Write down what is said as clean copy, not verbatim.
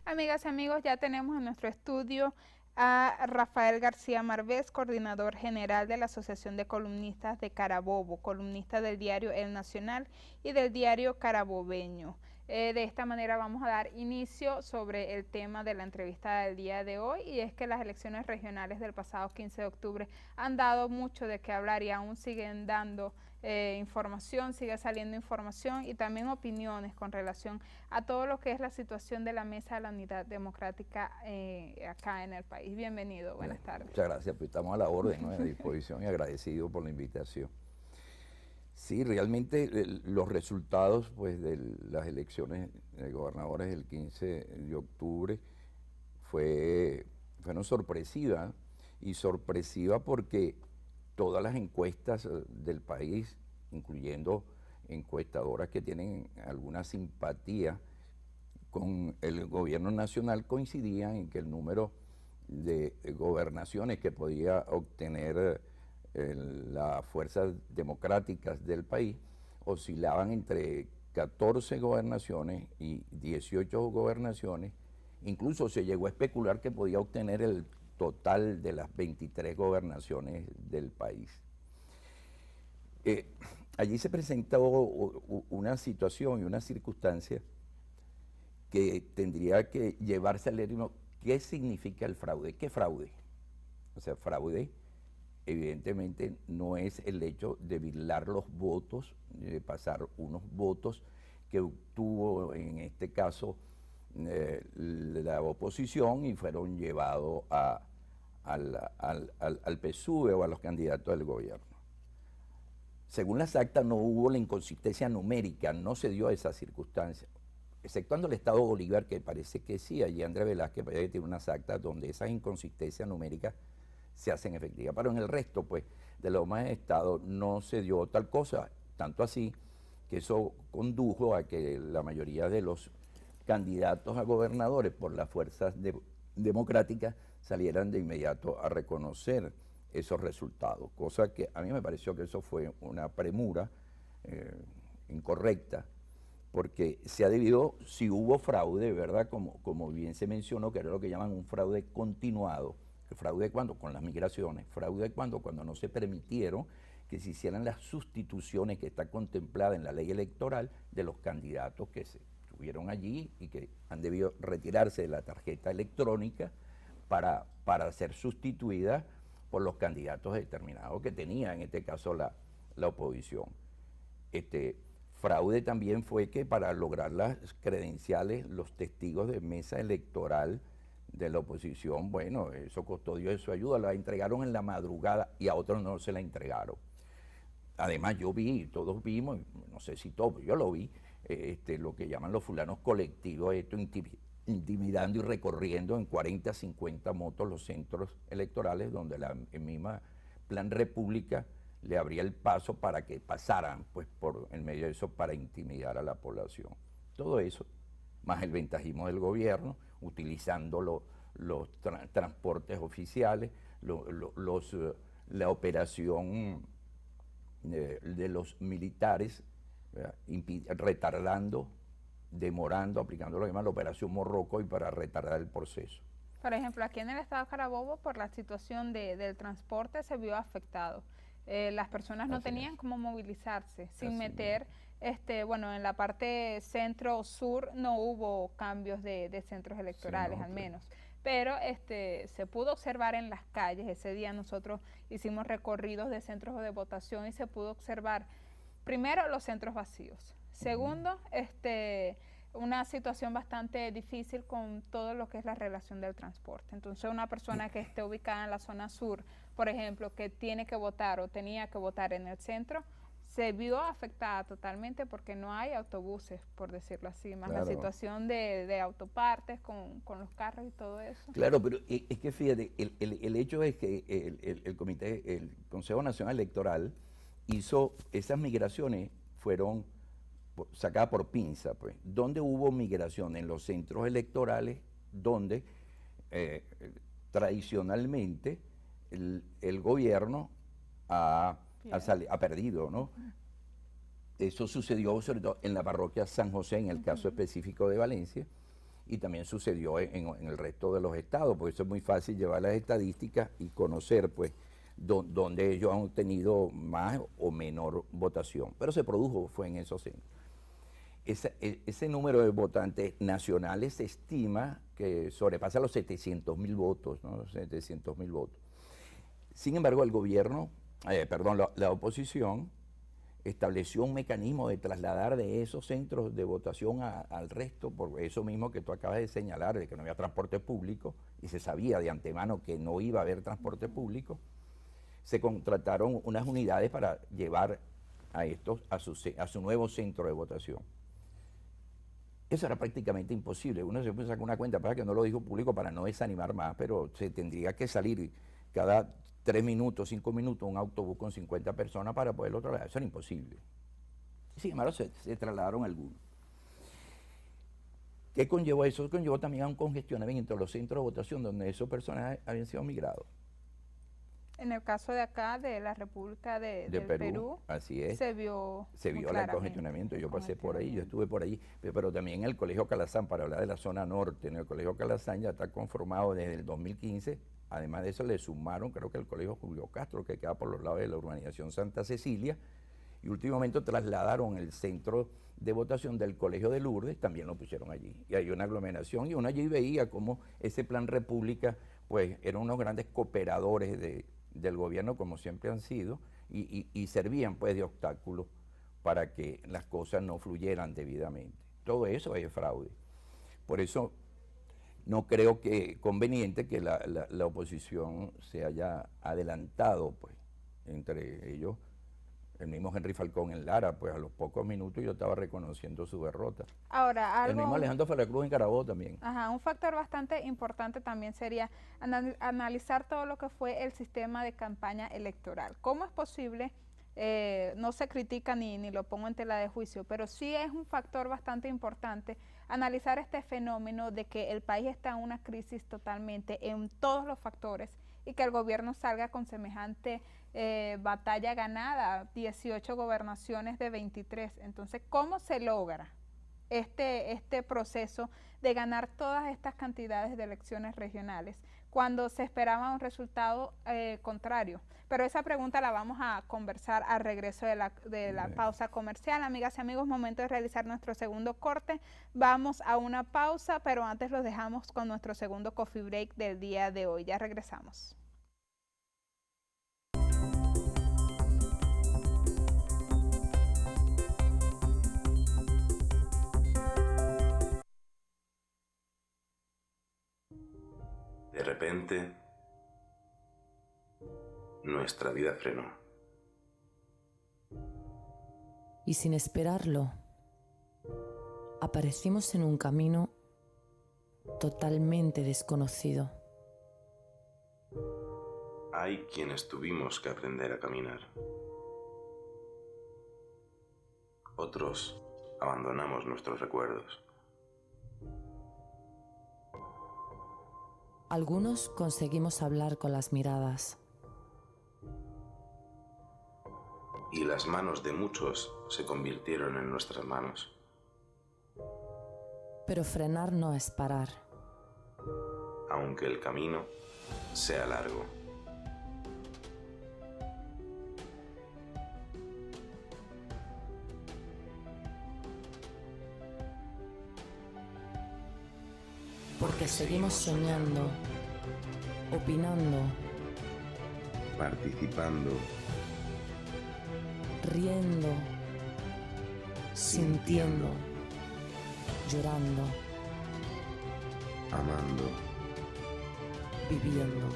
Amigas y amigos, ya tenemos en nuestro estudio a Rafael García Márquez, coordinador general de la Asociación de Columnistas de Carabobo, columnista del diario El Nacional y del diario Carabobeño. De esta manera vamos a dar inicio sobre el tema de la entrevista del día de hoy, y es que las elecciones regionales del pasado 15 de octubre han dado mucho de qué hablar y aún siguen dando información, sigue saliendo información y también opiniones con relación a todo lo que es la situación de la Mesa de la Unidad Democrática acá en el país. Bienvenido, buenas tardes. Muchas gracias, pues estamos a la orden, ¿no? A disposición y agradecido por la invitación. Sí, realmente los resultados pues, de las elecciones de gobernadores del 15 de octubre fueron sorpresivas, y sorpresiva porque todas las encuestas del país, incluyendo encuestadoras que tienen alguna simpatía con el gobierno nacional, coincidían en que el número de gobernaciones que podía obtener las fuerzas democráticas del país oscilaban entre 14 gobernaciones y 18 gobernaciones. Incluso se llegó a especular que podía obtener el total de las 23 gobernaciones del país. Allí se presentó una situación y una circunstancia que tendría que llevarse al ritmo. ¿Qué significa el fraude? ¿Qué fraude? O sea, fraude evidentemente no es el hecho de virlar los votos, de pasar unos votos que obtuvo en este caso la oposición y fueron llevados al PSUV o a los candidatos del gobierno. Según las actas no hubo la inconsistencia numérica, no se dio esa circunstancia, exceptuando el Estado Bolívar, que parece que sí. Allí Andrés Velázquez parece que tiene unas actas donde esas inconsistencias numéricas se hacen efectivas, pero en el resto pues, de los demás estados no se dio tal cosa, tanto así que eso condujo a que la mayoría de los candidatos a gobernadores por las fuerzas democráticas salieran de inmediato a reconocer esos resultados, cosa que a mí me pareció que eso fue una premura incorrecta, porque se ha debido, si hubo fraude, ¿verdad? Como bien se mencionó, que era lo que llaman un fraude continuado. ¿El fraude cuándo? Con las migraciones. ¿Fraude cuándo? Cuando no se permitieron que se hicieran las sustituciones que está contemplada en la ley electoral de los candidatos que se estuvieron allí y que han debido retirarse de la tarjeta electrónica para ser sustituida por los candidatos determinados que tenía, en este caso, la oposición. Fraude también fue que para lograr las credenciales, los testigos de mesa electoral de la oposición, bueno, eso costó Dios de su ayuda, la entregaron en la madrugada y a otros no se la entregaron. Además yo vi, todos vimos, no sé si todos, yo lo vi, lo que llaman los fulanos colectivos, esto intimidando y recorriendo en 40, 50 motos los centros electorales, donde la misma Plan República le abría el paso para que pasaran, pues, por en medio de eso, para intimidar a la población. Todo eso, más el ventajismo del gobierno, utilizando los transportes oficiales, la operación de los militares, retardando, demorando, aplicando lo que llaman la operación Morroco y para retardar el proceso. Por ejemplo, aquí en el estado de Carabobo, por la situación del transporte, se vio afectado. Las personas no tenían cómo movilizarse, sin meter, bueno, en la parte centro-sur no hubo cambios de centros electorales, al menos. Pero se pudo observar en las calles. Ese día nosotros hicimos recorridos de centros de votación y se pudo observar, primero, los centros vacíos. Segundo, una situación bastante difícil con todo lo que es la relación del transporte. Entonces, una persona que esté ubicada en la zona sur, por ejemplo, que tiene que votar o tenía que votar en el centro, se vio afectada totalmente porque no hay autobuses, por decirlo así, más claro, la situación de autopartes con los carros y todo eso. Claro, pero es que fíjate, el hecho es que el Consejo Nacional Electoral hizo, esas migraciones fueron sacada por pinza, pues. ¿Dónde hubo migración? En los centros electorales, donde tradicionalmente el gobierno ha perdido, ¿no? Eso sucedió sobre todo en la parroquia San José, en el caso específico de Valencia, y también sucedió en el resto de los estados, porque eso es muy fácil llevar las estadísticas y conocer pues dónde ellos han tenido más o menor votación. Pero se produjo, fue en esos centros. Ese número de votantes nacionales se estima que sobrepasa los 700.000 votos, ¿no? 700.000 votos. Sin embargo, el gobierno, la oposición estableció un mecanismo de trasladar de esos centros de votación al resto, por eso mismo que tú acabas de señalar, de que no había transporte público, y se sabía de antemano que no iba a haber transporte público. Se contrataron unas unidades para llevar a estos a su nuevo centro de votación. Eso era prácticamente imposible. Uno se puede sacar una cuenta, para que no lo dijo público para no desanimar más, pero se tendría que salir cada 3 minutos, 5 minutos un autobús con 50 personas para poderlo trasladar. Eso era imposible. Sin embargo, se trasladaron algunos. ¿Qué conllevó eso? Conllevó también a un congestionamiento en los centros de votación donde esos personajes habían sido migrados. En el caso de acá, de la República del Perú, así es, se vio el congestionamiento. Yo pasé por ahí, yo estuve por ahí, pero también el Colegio Calazán, para hablar de la zona norte, en el Colegio Calazán ya está conformado desde el 2015. Además de eso le sumaron, creo que el Colegio Julio Castro, que queda por los lados de la urbanización Santa Cecilia, y últimamente trasladaron el centro de votación del Colegio de Lourdes, también lo pusieron allí. Y hay una aglomeración, y uno allí veía cómo ese Plan República, pues, eran unos grandes cooperadores del gobierno, como siempre han sido, y servían, pues, de obstáculos para que las cosas no fluyeran debidamente. Todo eso es fraude. Por eso no creo que conveniente que la oposición se haya adelantado, pues, entre ellos, el mismo Henry Falcón en Lara, pues a los pocos minutos yo estaba reconociendo su derrota. Ahora, el mismo Alejandro Ferrer-Cruz en Carabobo también. Ajá, un factor bastante importante también sería analizar todo lo que fue el sistema de campaña electoral. ¿Cómo es posible? No se critica ni lo pongo en tela de juicio, pero sí es un factor bastante importante analizar este fenómeno de que el país está en una crisis totalmente en todos los factores y que el gobierno salga con semejante batalla ganada, 18 gobernaciones de 23. Entonces, ¿cómo se logra este proceso de ganar todas estas cantidades de elecciones regionales cuando se esperaba un resultado contrario? Pero esa pregunta la vamos a conversar al regreso de la pausa comercial. Amigas y amigos, momento de realizar nuestro segundo corte. Vamos a una pausa, pero antes los dejamos con nuestro segundo coffee break del día de hoy. Ya regresamos. De repente, nuestra vida frenó. Y sin esperarlo, aparecimos en un camino totalmente desconocido. Hay quienes tuvimos que aprender a caminar. Otros abandonamos nuestros recuerdos. Algunos conseguimos hablar con las miradas. Y las manos de muchos se convirtieron en nuestras manos. Pero frenar no es parar. Aunque el camino sea largo. Porque seguimos soñando, opinando, participando, riendo, sintiendo, llorando, amando, viviendo.